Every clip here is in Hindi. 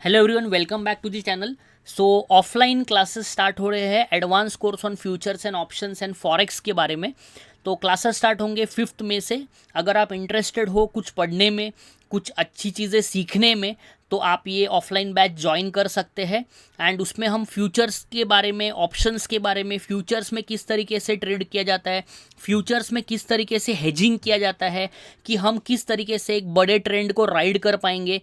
Hello everyone, welcome back to the channel. So offline classes start हो रहे हैं advance course on futures and options and forex के बारे में। तो क्लासेस स्टार्ट होंगे 5 मई से। अगर आप इंटरेस्टेड हो कुछ पढ़ने में, कुछ अच्छी चीज़ें सीखने में, तो आप ये ऑफलाइन बैच ज्वाइन कर सकते हैं। एंड उसमें हम फ्यूचर्स के बारे में, ऑप्शंस के बारे में, फ्यूचर्स में किस तरीके से ट्रेड किया जाता है, फ्यूचर्स में किस तरीके से हेजिंग किया जाता है, कि हम किस तरीके से एक बड़े ट्रेंड को राइड कर पाएंगे।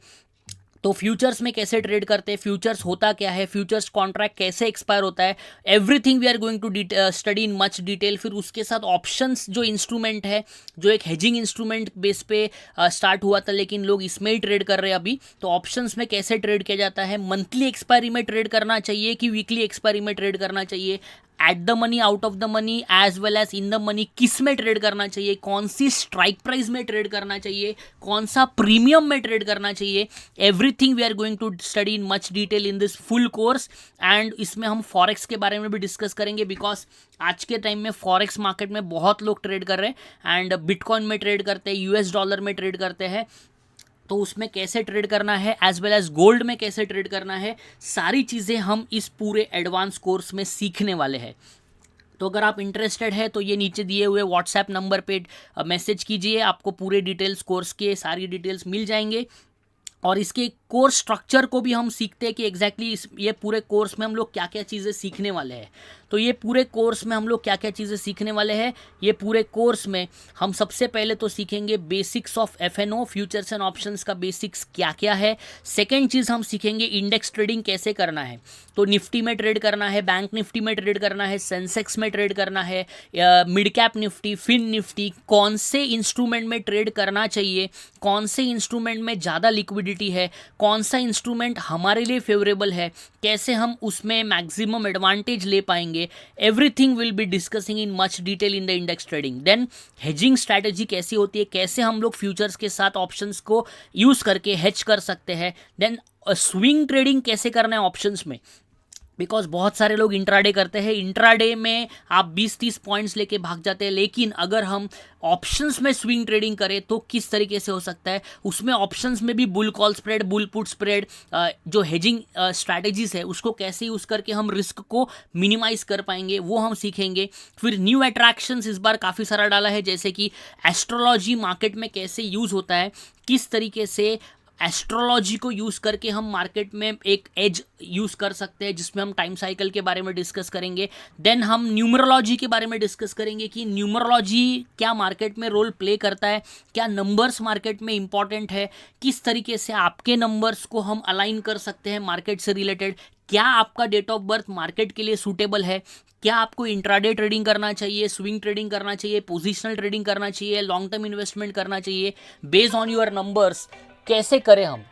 तो फ्यूचर्स में कैसे ट्रेड करते हैं, फ्यूचर्स होता क्या है, फ्यूचर्स कॉन्ट्रैक्ट कैसे एक्सपायर होता है, everything we are going to study in much detail. फिर उसके साथ ऑप्शंस जो इंस्ट्रूमेंट है, जो एक हेजिंग इंस्ट्रूमेंट बेस पे स्टार्ट हुआ था लेकिन लोग इसमें ही ट्रेड कर रहे हैं अभी, तो ऑप्शंस में कैसे ट्रेड किया जाता है, मंथली एक्सपायरी में ट्रेड करना चाहिए कि वीकली एक्सपायरी में ट्रेड करना चाहिए, at the money, out of the money, as well as in the money, किस में ट्रेड करना चाहिए, कौन सी स्ट्राइक प्राइस में ट्रेड करना चाहिए, कौन सा प्रीमियम में ट्रेड करना चाहिए, everything we are going to study in much detail in this full course. And इसमें हम फॉरेक्स के बारे में भी डिस्कस करेंगे, बिकॉज आज के टाइम में फॉरेक्स मार्केट में बहुत लोग ट्रेड कर रहे हैं एंड बिटकॉइन में ट्रेड करते हैं, यूएस डॉलर में ट्रेड करते हैं। तो उसमें कैसे ट्रेड करना है, एज वेल एज गोल्ड में कैसे ट्रेड करना है, सारी चीज़ें हम इस पूरे एडवांस कोर्स में सीखने वाले हैं। तो अगर आप इंटरेस्टेड है तो ये नीचे दिए हुए व्हाट्सएप नंबर पे मैसेज कीजिए, आपको पूरे डिटेल्स, कोर्स के सारी डिटेल्स मिल जाएंगे। और इसके कोर्स स्ट्रक्चर को भी हम सीखते हैं कि एग्जैक्टली ये पूरे कोर्स में हम लोग क्या क्या चीज़ें सीखने वाले हैं। तो ये पूरे कोर्स में हम लोग क्या क्या चीज़ें सीखने वाले हैं, ये पूरे कोर्स में हम सबसे पहले तो सीखेंगे basics of FNO, futures and options का बेसिक्स क्या क्या है। सेकेंड चीज़ हम सीखेंगे इंडेक्स ट्रेडिंग कैसे करना है। तो निफ्टी में ट्रेड करना है, बैंक निफ्टी में ट्रेड करना है, सेंसेक्स में ट्रेड करना है, mid cap Nifty, fin Nifty, कौन से इंस्ट्रूमेंट में ट्रेड करना चाहिए, कौन से इंस्ट्रूमेंट में ज़्यादा लिक्विडिटी है, कौन सा इंस्ट्रूमेंट हमारे लिए फेवरेबल है, कैसे हम उसमें मैक्सिमम एडवांटेज ले पाएंगे। Everything will be discussing in much detail in the index trading. Then hedging strategy कैसी होती है, कैसे हम लोग फ्यूचर्स के साथ ऑप्शंस को यूज़ करके हेज कर सकते हैं। देन स्विंग ट्रेडिंग कैसे करना है ऑप्शंस में, बिकॉज बहुत सारे लोग इंट्राडे करते हैं, इंट्राडे में आप 20-30 पॉइंट्स लेके भाग जाते हैं, लेकिन अगर हम ऑप्शंस में स्विंग ट्रेडिंग करें तो किस तरीके से हो सकता है। उसमें ऑप्शंस में भी bull call spread, bull put spread, जो हेजिंग स्ट्रैटेजीज है उसको कैसे यूज़ करके हम रिस्क को मिनिमाइज कर पाएंगे, वो हम सीखेंगे। फिर न्यू अट्रैक्शंस इस बार काफ़ी सारा डाला है, जैसे कि एस्ट्रोलॉजी मार्केट में कैसे यूज़ होता है, किस तरीके से एस्ट्रोलॉजी को यूज़ करके हम मार्केट में एक एज यूज़ कर सकते हैं, जिसमें हम टाइम साइकिल के बारे में डिस्कस करेंगे। देन हम न्यूमरोलॉजी के बारे में डिस्कस करेंगे कि न्यूमरोलॉजी क्या मार्केट में रोल प्ले करता है, क्या नंबर्स मार्केट में इंपॉर्टेंट है, किस तरीके से आपके नंबर्स को हम अलाइन कर सकते हैं मार्केट से रिलेटेड, क्या आपका डेट ऑफ बर्थ मार्केट के लिए सूटेबल है, क्या आपको इंट्राडे ट्रेडिंग करना चाहिए, स्विंग ट्रेडिंग करना चाहिए, पोजिशनल ट्रेडिंग करना चाहिए, लॉन्ग टर्म इन्वेस्टमेंट करना चाहिए, बेस्ड ऑन योर नंबर्स कैसे करें हम।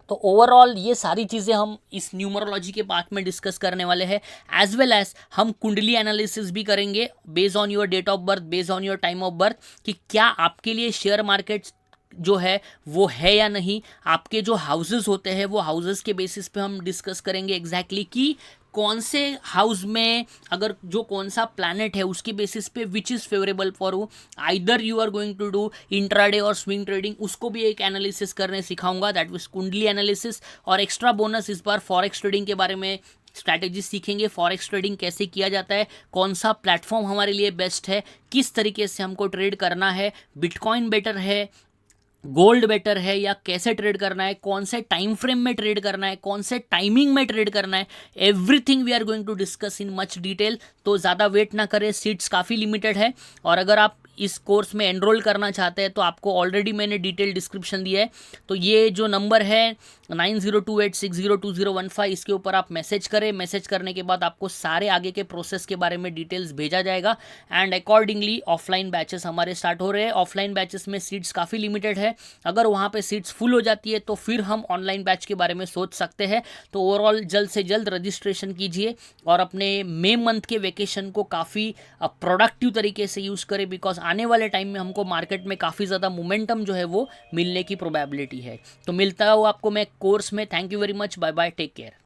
तो ओवरऑल ये सारी चीज़ें हम इस न्यूमरोलॉजी के पार्ट में डिस्कस करने वाले हैं। एज वेल एज हम कुंडली एनालिसिस भी करेंगे based on your date of birth, based on your time of birth, कि क्या आपके लिए शेयर मार्केट जो है वो है या नहीं। आपके जो हाउसेस होते हैं वो हाउसेस के बेसिस पे हम डिस्कस करेंगे एग्जैक्टली कि कौन से हाउस में, अगर जो कौन सा प्लैनेट है उसके बेसिस पे which is favourable for you, either you are going to do intraday और स्विंग ट्रेडिंग, उसको भी एक एनालिसिस करने सिखाऊंगा, दैट वाज कुंडली एनालिसिस। और एक्स्ट्रा बोनस इस बार फॉरेक्स ट्रेडिंग के बारे में स्ट्रैटेजी सीखेंगे, फॉरेक्स ट्रेडिंग कैसे किया जाता है, कौन सा प्लेटफॉर्म हमारे लिए बेस्ट है, किस तरीके से हमको ट्रेड करना है, बिटकॉइन बेटर है, गोल्ड बेटर है, या कैसे ट्रेड करना है, कौन से टाइम फ्रेम में ट्रेड करना है, कौन से टाइमिंग में ट्रेड करना है। Everything we are going to discuss in much detail. तो ज़्यादा वेट ना करें, सीट्स काफ़ी लिमिटेड है। और अगर आप इस कोर्स में एनरोल करना चाहते हैं तो आपको ऑलरेडी मैंने डिटेल डिस्क्रिप्शन दिया है। तो ये जो नंबर है 9028602015, इसके ऊपर आप मैसेज करें। मैसेज करने के बाद आपको सारे आगे के प्रोसेस के बारे में डिटेल्स भेजा जाएगा एंड अकॉर्डिंगली ऑफलाइन बैचेस हमारे स्टार्ट हो रहे हैं। ऑफलाइन बैचेस में सीट्स काफ़ी लिमिटेड है, अगर वहाँ पे सीट्स फुल हो जाती है तो फिर हम ऑनलाइन बैच के बारे में सोच सकते हैं। तो ओवरऑल जल्द से जल्द रजिस्ट्रेशन कीजिए और अपने मई मंथ के वेकेशन को काफ़ी प्रोडक्टिव तरीके से यूज़ करें, बिकॉज आने वाले टाइम में हमको मार्केट में काफ़ी ज़्यादा मोमेंटम जो है वो मिलने की प्रोबेबिलिटी है। तो मिलता हूँ आपको मैं कोर्स में। Thank you very much, bye bye, take care.